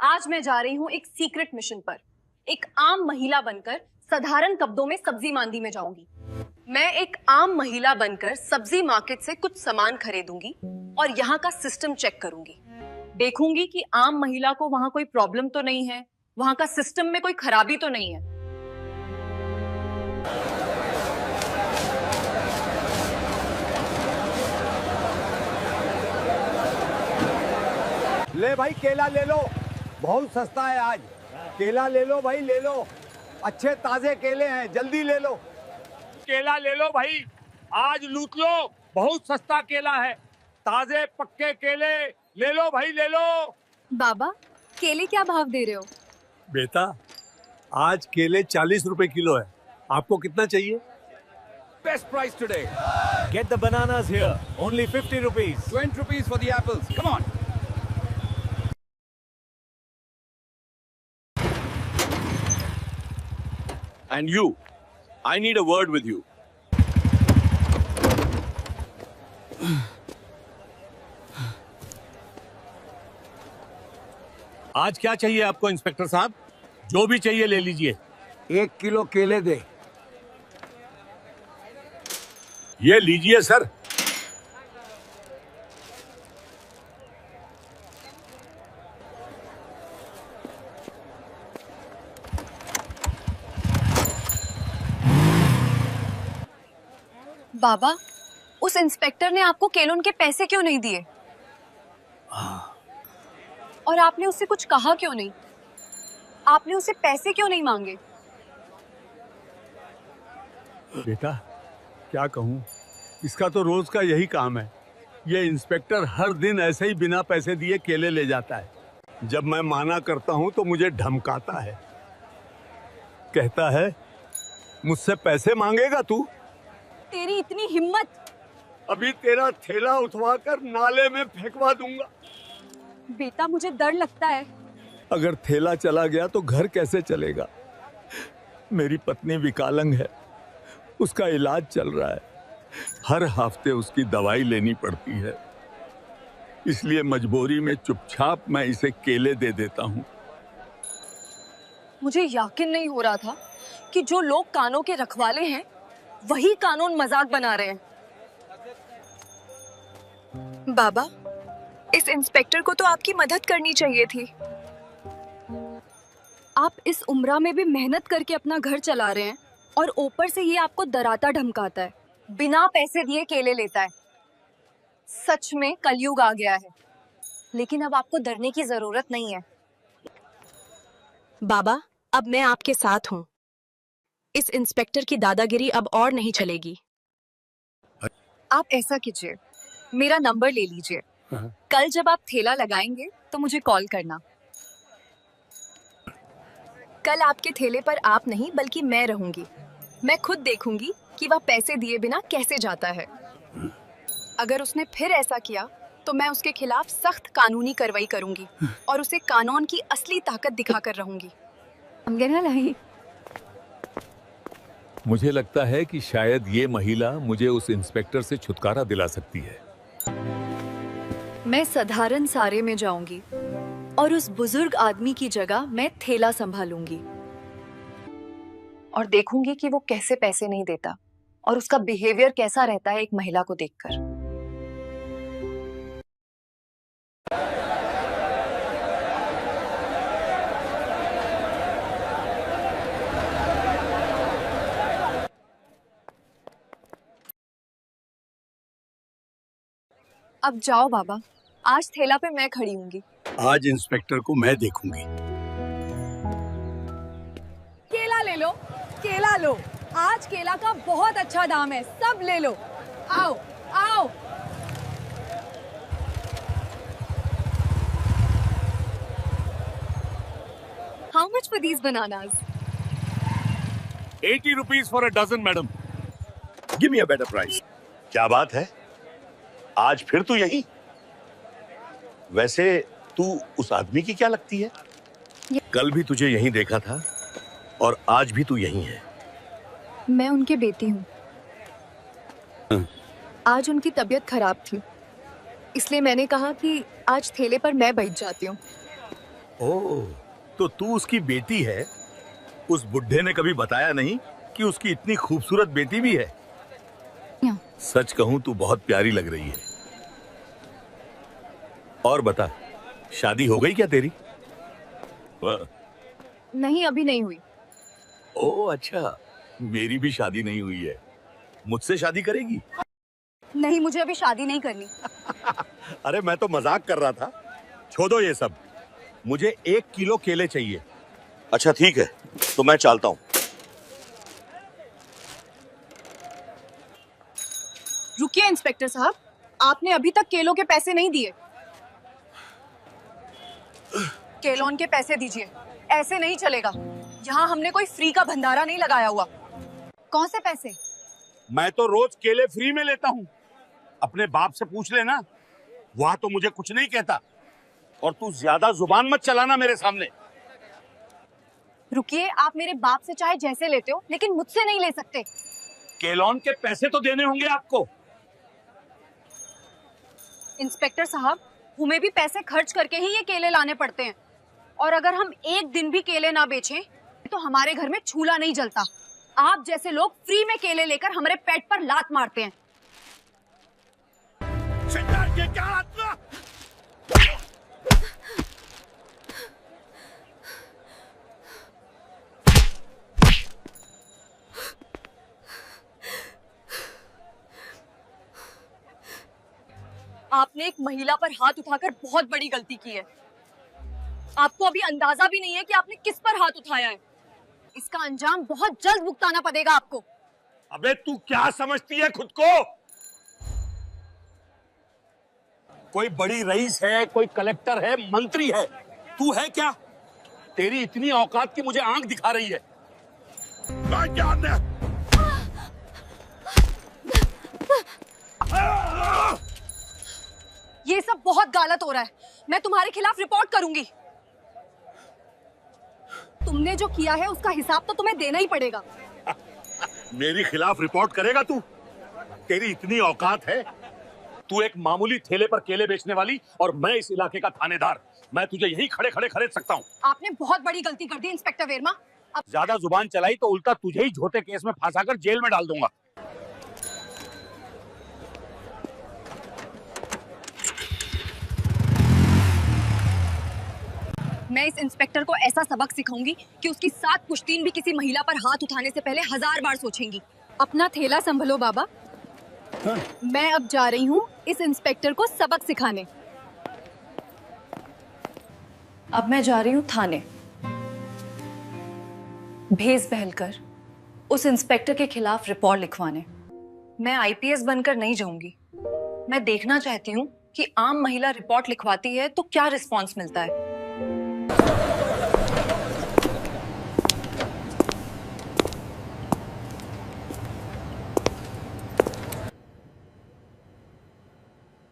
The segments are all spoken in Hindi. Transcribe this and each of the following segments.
आज मैं जा रही हूँ एक सीक्रेट मिशन पर। एक आम महिला बनकर साधारण कपड़ों में सब्जी मंडी में जाऊंगी। मैं एक आम महिला बनकर सब्जी मार्केट से कुछ सामान खरीदूंगी और यहाँ का सिस्टम चेक करूंगी। देखूंगी कि आम महिला को वहां कोई प्रॉब्लम तो नहीं है, वहां का सिस्टम में कोई खराबी तो नहीं है। ले भाई केला ले लो, बहुत सस्ता है आज। केला ले लो भाई, ले लो, अच्छे ताजे केले हैं, जल्दी ले लो। केला ले लो भाई, आज लूट लो, बहुत सस्ता केला है। ताजे पक्के केले ले लो भाई, ले लो। बाबा, केले क्या भाव दे रहे हो? बेटा, आज केले 40 रुपए किलो है। आपको कितना चाहिए? Best price today. Get the bananas here. Only 50 rupees. 20 rupees for the apples. Come on. And you, I need a word with you. आज क्या चाहिए आपको इंस्पेक्टर साहब? जो भी चाहिए ले लीजिए। 1 किलो केले दे। ये लीजिए सर। बाबा, उस इंस्पेक्टर ने आपको केलों के पैसे क्यों नहीं दिए? और आपने उससे कुछ कहा क्यों नहीं? आपने उससे पैसे क्यों नहीं मांगे? बेटा, क्या कहूँ, इसका तो रोज का यही काम है। ये इंस्पेक्टर हर दिन ऐसे ही बिना पैसे दिए केले ले जाता है। जब मैं माना करता हूँ तो मुझे धमकाता है, कहता है मुझसे पैसे मांगेगा तू? तेरी इतनी हिम्मत! अभी तेरा थैला उठवाकर नाले में फेंकवा दूंगा। बेटा, मुझे डर लगता है। अगर थैला चला गया तो घर कैसे चलेगा? मेरी पत्नी विकलांग है, उसका इलाज चल रहा है, हर हफ्ते उसकी दवाई लेनी पड़ती है। इसलिए मजबूरी में चुपचाप मैं इसे केले दे देता हूँ। मुझे यकीन नहीं हो रहा था कि जो लोग कानों के रखवाले हैं वही कानून मजाक बना रहे हैं। बाबा, इस इंस्पेक्टर को तो आपकी मदद करनी चाहिए थी। आप इस उम्र में भी मेहनत करके अपना घर चला रहे हैं और ऊपर से ये आपको डराता धमकाता है, बिना पैसे दिए केले लेता है। सच में कलयुग आ गया है। लेकिन अब आपको डरने की जरूरत नहीं है। बाबा, अब मैं आपके साथ हूँ। इस इंस्पेक्टर की दादागिरी अब और नहीं चलेगी। आप ऐसा कीजिए, मेरा नंबर ले लीजिए। कल जब आप ठेला लगाएंगे तो मुझे कॉल करना। कल आपके ठेले पर आप नहीं बल्कि मैं रहूंगी। मैं खुद देखूंगी कि वह पैसे दिए बिना कैसे जाता है। अगर उसने फिर ऐसा किया तो मैं उसके खिलाफ सख्त कानूनी कार्रवाई करूंगी और उसे कानून की असली ताकत दिखाकर रहूंगी। मुझे लगता है कि शायद ये महिला मुझे उस इंस्पेक्टर से छुटकारा दिला सकती है। मैं साधारण सारे में जाऊंगी और उस बुजुर्ग आदमी की जगह मैं थैला संभालूंगी और देखूंगी कि वो कैसे पैसे नहीं देता और उसका बिहेवियर कैसा रहता है एक महिला को देखकर। अब जाओ बाबा, आज ठेला पे मैं खड़ी हूँगी। आज इंस्पेक्टर को मैं देखूंगी। केला ले लो, केला लो। आज केला का बहुत अच्छा दाम है, सब ले लो। आओ, आओ। How much for these bananas? 80 rupees for a dozen, madam. Give me a better price. क्या बात है, आज फिर तू यही? वैसे तू उस आदमी की क्या लगती है? कल भी तुझे यहीं देखा था और आज भी तू यहीं है। मैं उनकी बेटी हूँ। आज उनकी तबीयत खराब थी, इसलिए मैंने कहा कि आज ठेले पर मैं बैठ जाती हूँ। ओह, तो तू उसकी बेटी है। उस बुढ़े ने कभी बताया नहीं कि उसकी इतनी खूबसूरत बेटी भी है। सच कहूं तू बहुत प्यारी लग रही है। और बता, शादी हो गई क्या तेरी? नहीं, अभी नहीं हुई। ओह अच्छा, मेरी भी शादी नहीं हुई है। मुझसे शादी करेगी? नहीं, मुझे अभी शादी नहीं करनी। अरे मैं तो मजाक कर रहा था। छोड़ो ये सब, मुझे 1 किलो केले चाहिए। अच्छा ठीक है, तो मैं चलता हूँ। रुकिए इंस्पेक्टर साहब, आपने अभी तक केलों के पैसे नहीं दिए। केलोन के पैसे दीजिए, ऐसे नहीं चलेगा। यहाँ हमने कोई फ्री का भंडारा नहीं लगाया हुआ। कौन से पैसे? मैं तो रोज केले फ्री में लेता हूँ। अपने बाप से पूछ लेना, वह तो मुझे कुछ नहीं कहता। और तू ज्यादा जुबान मत चलाना मेरे सामने। रुकिए, आप मेरे बाप से चाहे जैसे लेते हो, लेकिन मुझसे नहीं ले सकते। केलोन के पैसे तो देने होंगे आपको। इंस्पेक्टर साहब, हमें भी पैसे खर्च करके ही ये केले लाने पड़ते हैं। और अगर हम एक दिन भी केले ना बेचें, तो हमारे घर में चूल्हा नहीं जलता। आप जैसे लोग फ्री में केले लेकर हमारे पेट पर लात मारते हैं। ये क्या हाथ? आपने एक महिला पर हाथ उठाकर बहुत बड़ी गलती की है। आपको अभी अंदाजा भी नहीं है कि आपने किस पर हाथ उठाया है। इसका अंजाम बहुत जल्द भुगताना पड़ेगा आपको। अबे तू क्या समझती है खुद को? कोई बड़ी रईस है, कोई कलेक्टर है, मंत्री है। तू है क्या? तेरी इतनी औकात की मुझे आंख दिखा रही है। ये सब बहुत गलत हो रहा है। मैं तुम्हारे खिलाफ रिपोर्ट करूंगी। तुमने जो किया है उसका हिसाब तो तुम्हें देना ही पड़ेगा। मेरे खिलाफ रिपोर्ट करेगा तू? तेरी इतनी औकात है? तू एक मामूली ठेले पर केले बेचने वाली और मैं इस इलाके का थानेदार। मैं तुझे यही खड़े खड़े खरीद सकता हूँ। आपने बहुत बड़ी गलती कर दी इंस्पेक्टर वर्मा। अब ज्यादा जुबान चलाई तो उल्टा तुझे ही झूठे केस में फंसाकर जेल में डाल दूंगा। मैं इस इंस्पेक्टर को ऐसा सबक सिखाऊंगी कि उसकी 7 पुश्तीन भी किसी महिला पर हाथ उठाने से पहले 1000 बार सोचेंगी। अपना थैला संभलो बाबा। मैं अब जा रही हूँ इस इंस्पेक्टर को सबक सिखाने। अब मैं जा रही हूँ थाने। भेस बहलकर उस इंस्पेक्टर के खिलाफ रिपोर्ट लिखवाने। मैं आईपीएस बनकर नहीं जाऊंगी। मैं देखना चाहती हूँ कि आम महिला रिपोर्ट लिखवाती है तो क्या रिस्पॉन्स मिलता है।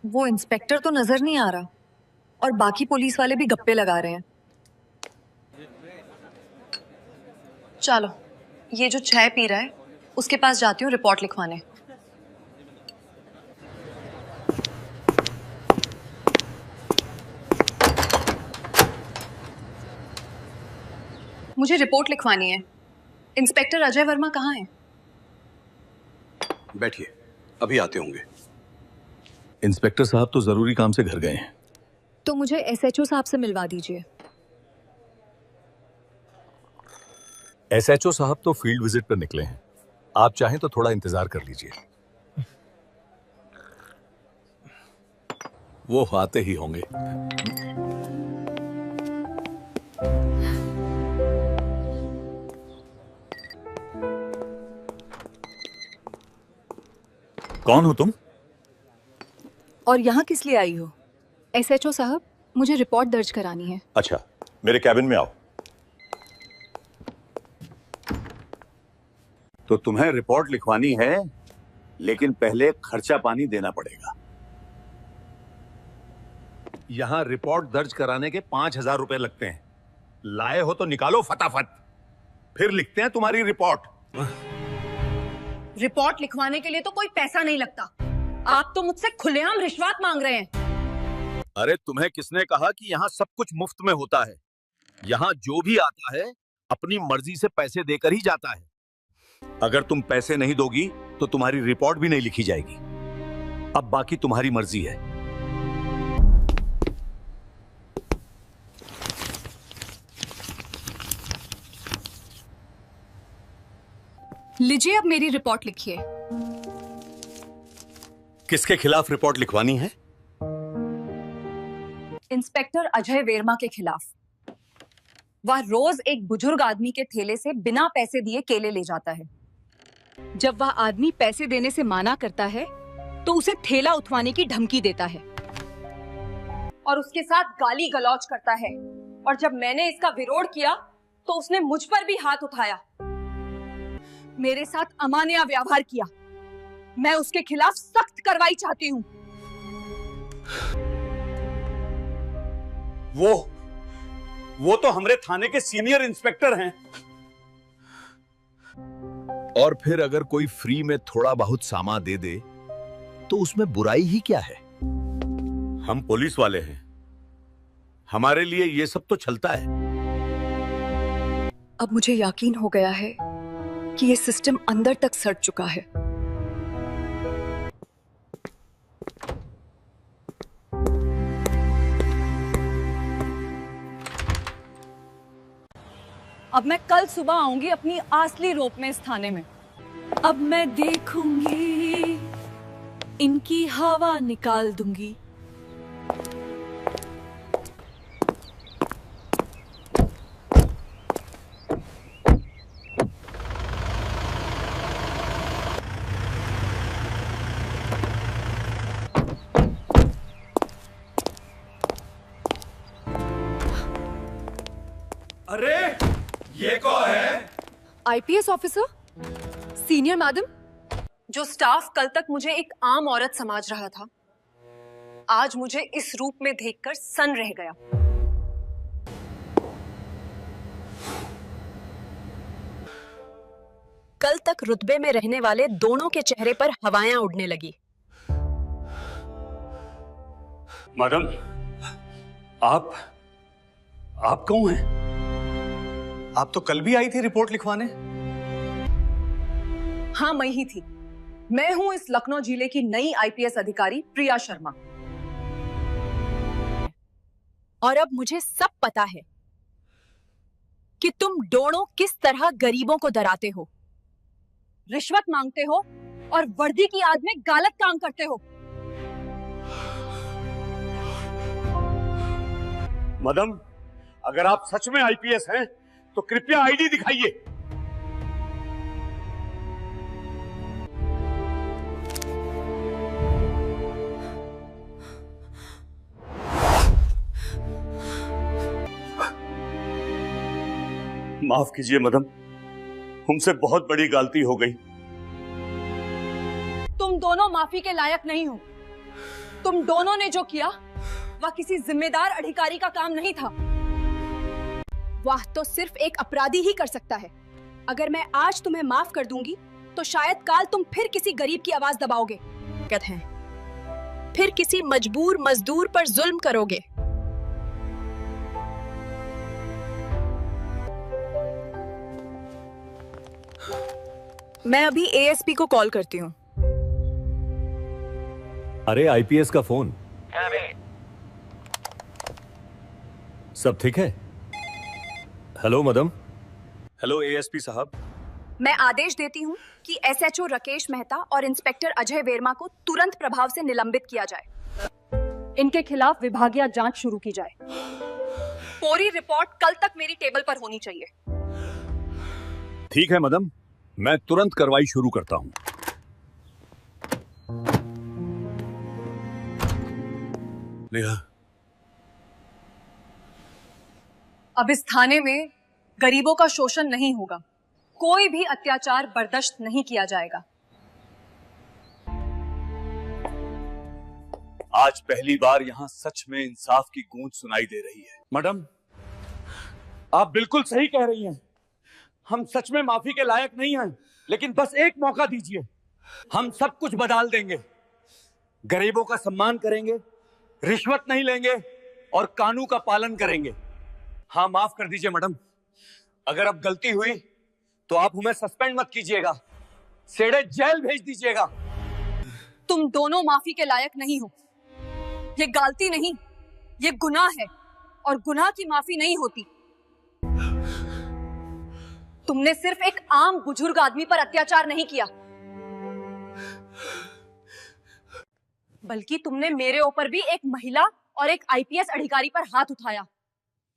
वो इंस्पेक्टर तो नजर नहीं आ रहा और बाकी पुलिस वाले भी गप्पे लगा रहे हैं। चलो, ये जो चाय पी रहा है उसके पास जाती हूँ रिपोर्ट लिखवाने। मुझे रिपोर्ट लिखवानी है। इंस्पेक्टर अजय वर्मा कहाँ हैं? बैठिए, अभी आते होंगे। इंस्पेक्टर साहब तो जरूरी काम से घर गए हैं। तो मुझे एसएचओ साहब से मिलवा दीजिए। एसएचओ साहब तो फील्ड विजिट पर निकले हैं। आप चाहें तो थोड़ा इंतजार कर लीजिए। वो आते ही होंगे। कौन हो तुम? और यहाँ किस लिए आई हो? एसएचओ साहब, मुझे रिपोर्ट दर्ज करानी है। अच्छा, मेरे कैबिन में आओ। तो तुम्हें रिपोर्ट लिखवानी है, लेकिन पहले खर्चा पानी देना पड़ेगा। यहाँ रिपोर्ट दर्ज कराने के 5000 रुपए लगते हैं। लाए हो तो निकालो फटाफट, फिर लिखते हैं तुम्हारी रिपोर्ट। रिपोर्ट लिखवाने के लिए तो कोई पैसा नहीं लगता। आप तो मुझसे खुलेआम रिश्वत मांग रहे हैं। अरे तुम्हें किसने कहा कि यहाँ सब कुछ मुफ्त में होता है? यहाँ जो भी आता है अपनी मर्जी से पैसे देकर ही जाता है। अगर तुम पैसे नहीं दोगी तो तुम्हारी रिपोर्ट भी नहीं लिखी जाएगी। अब बाकी तुम्हारी मर्जी है। लीजिए, अब मेरी रिपोर्ट लिखिए। किसके खिलाफ रिपोर्ट लिखवानी है? इंस्पेक्टर अजय वर्मा के खिलाफ। वह रोज एक बुजुर्ग आदमी के थैले से बिना पैसे दिए केले ले जाता है। जब वह आदमी पैसे देने से माना करता है तो उसे थैला उठवाने की धमकी देता है और उसके साथ गाली गलौज करता है। और जब मैंने इसका विरोध किया तो उसने मुझ पर भी हाथ उठाया, मेरे साथ अमानवीय व्यवहार किया। मैं उसके खिलाफ सख्त कार्रवाई चाहती हूँ। वो तो हमारे थाने के सीनियर इंस्पेक्टर हैं। और फिर अगर कोई फ्री में थोड़ा बहुत सामान दे दे तो उसमें बुराई ही क्या है? हम पुलिस वाले हैं, हमारे लिए ये सब तो चलता है। अब मुझे यकीन हो गया है कि ये सिस्टम अंदर तक सड़ चुका है। अब मैं कल सुबह आऊंगी अपनी असली रूप में इस थाने में। अब मैं देखूंगी, इनकी हवा निकाल दूंगी। अरे ये कौन है? IPS officer, senior madam. जो स्टाफ कल तक मुझे एक आम औरत समझ रहा था, आज मुझे इस रूप में देखकर सन रह गया। कल तक रुतबे में रहने वाले दोनों के चेहरे पर हवाएं उड़ने लगी। मैडम, आप कौन हैं? आप तो कल भी आई थी रिपोर्ट लिखवाने। हाँ, मैं ही थी। मैं हूं इस लखनऊ जिले की नई आईपीएस अधिकारी प्रिया शर्मा। और अब मुझे सब पता है कि तुम दोनों किस तरह गरीबों को डराते हो, रिश्वत मांगते हो और वर्दी की आड़ में गलत काम करते हो। मैडम, अगर आप सच में आईपीएस हैं तो कृपया आईडी दिखाइए। माफ कीजिए मैडम, हमसे बहुत बड़ी गलती हो गई। तुम दोनों माफी के लायक नहीं हो। तुम दोनों ने जो किया वह किसी जिम्मेदार अधिकारी का काम नहीं था। वह तो सिर्फ एक अपराधी ही कर सकता है। अगर मैं आज तुम्हें माफ कर दूंगी तो शायद काल तुम फिर किसी गरीब की आवाज दबाओगे, कहते हैं, फिर किसी मजबूर मजदूर पर जुल्म करोगे। मैं अभी एएसपी को कॉल करती हूँ। अरे आईपीएस का फोन। सब ठीक है? Hello madam. हेलो एएसपी साहब। मैं आदेश देती हूँ कि एसएचओ राकेश मेहता और इंस्पेक्टर अजय वर्मा को तुरंत प्रभाव से निलंबित किया जाए। इनके खिलाफ विभागीय जांच शुरू की जाए। पूरी रिपोर्ट कल तक मेरी टेबल पर होनी चाहिए। ठीक है मैडम, मैं तुरंत कार्रवाई शुरू करता हूँ। नेहा, अब इस थाने में गरीबों का शोषण नहीं होगा। कोई भी अत्याचार बर्दाश्त नहीं किया जाएगा। आज पहली बार यहाँ सच में इंसाफ की गूंज सुनाई दे रही है। मैडम, आप बिल्कुल सही कह रही हैं। हम सच में माफी के लायक नहीं हैं, लेकिन बस एक मौका दीजिए, हम सब कुछ बदल देंगे। गरीबों का सम्मान करेंगे, रिश्वत नहीं लेंगे और कानून का पालन करेंगे। हाँ माफ कर दीजिए मैडम, अगर अब गलती हुई तो आप हमें सस्पेंड मत कीजिएगा, सीधे जेल भेज दीजिएगा। तुम दोनों माफी के लायक नहीं हो। ये गलती नहीं, ये गुनाह है और गुनाह की माफी नहीं होती। तुमने सिर्फ एक आम बुजुर्ग आदमी पर अत्याचार नहीं किया, बल्कि तुमने मेरे ऊपर भी एक महिला और एक आईपीएस अधिकारी पर हाथ उठाया।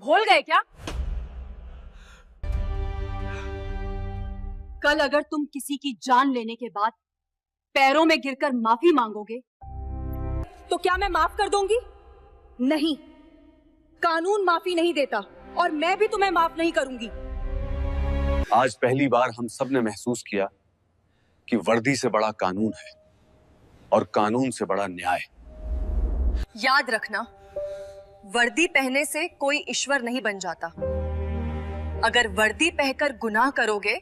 भूल गए क्या? कल अगर तुम किसी की जान लेने के बाद पैरों में गिरकर माफी मांगोगे तो क्या मैं माफ कर दूंगी? नहीं, कानून माफी नहीं देता और मैं भी तुम्हें माफ नहीं करूंगी। आज पहली बार हम सब ने महसूस किया कि वर्दी से बड़ा कानून है और कानून से बड़ा न्याय। याद रखना, वर्दी पहनने से कोई ईश्वर नहीं बन जाता। अगर वर्दी पहनकर गुनाह करोगे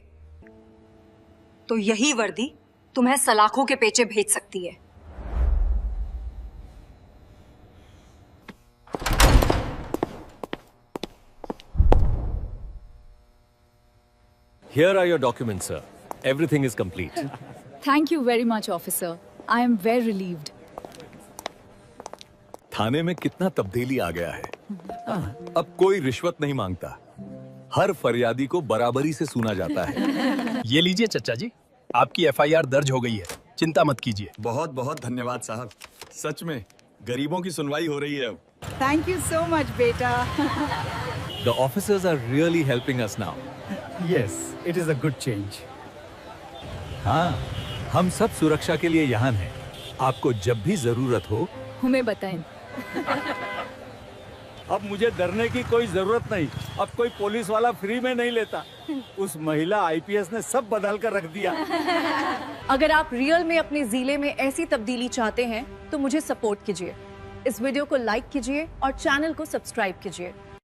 तो यही वर्दी तुम्हें सलाखों के पेचे भेज सकती है। Here are your documents, sir. Everything is complete. Thank you very much, officer. I am very relieved. थाने में कितना तब्दीली आ गया है। अब कोई रिश्वत नहीं मांगता, हर फरियादी को बराबरी से सुना जाता है। ये लीजिए चचा जी, आपकी एफआईआर दर्ज हो गई है, चिंता मत कीजिए। बहुत बहुत धन्यवाद साहब, सच में गरीबों की सुनवाई हो रही है अब। Thank you so much, बेटा। The officers are really helping us now. Yes, it is a good change. हाँ, हम सब सुरक्षा के लिए यहाँ हैं। आपको जब भी जरूरत हो हमें बताएं। अब मुझे डरने की कोई जरूरत नहीं। अब कोई पुलिस वाला फ्री में नहीं लेता। उस महिला आईपीएस ने सब बदल कर रख दिया। अगर आप रियल में अपने जिले में ऐसी तब्दीली चाहते हैं तो मुझे सपोर्ट कीजिए। इस वीडियो को लाइक कीजिए और चैनल को सब्सक्राइब कीजिए।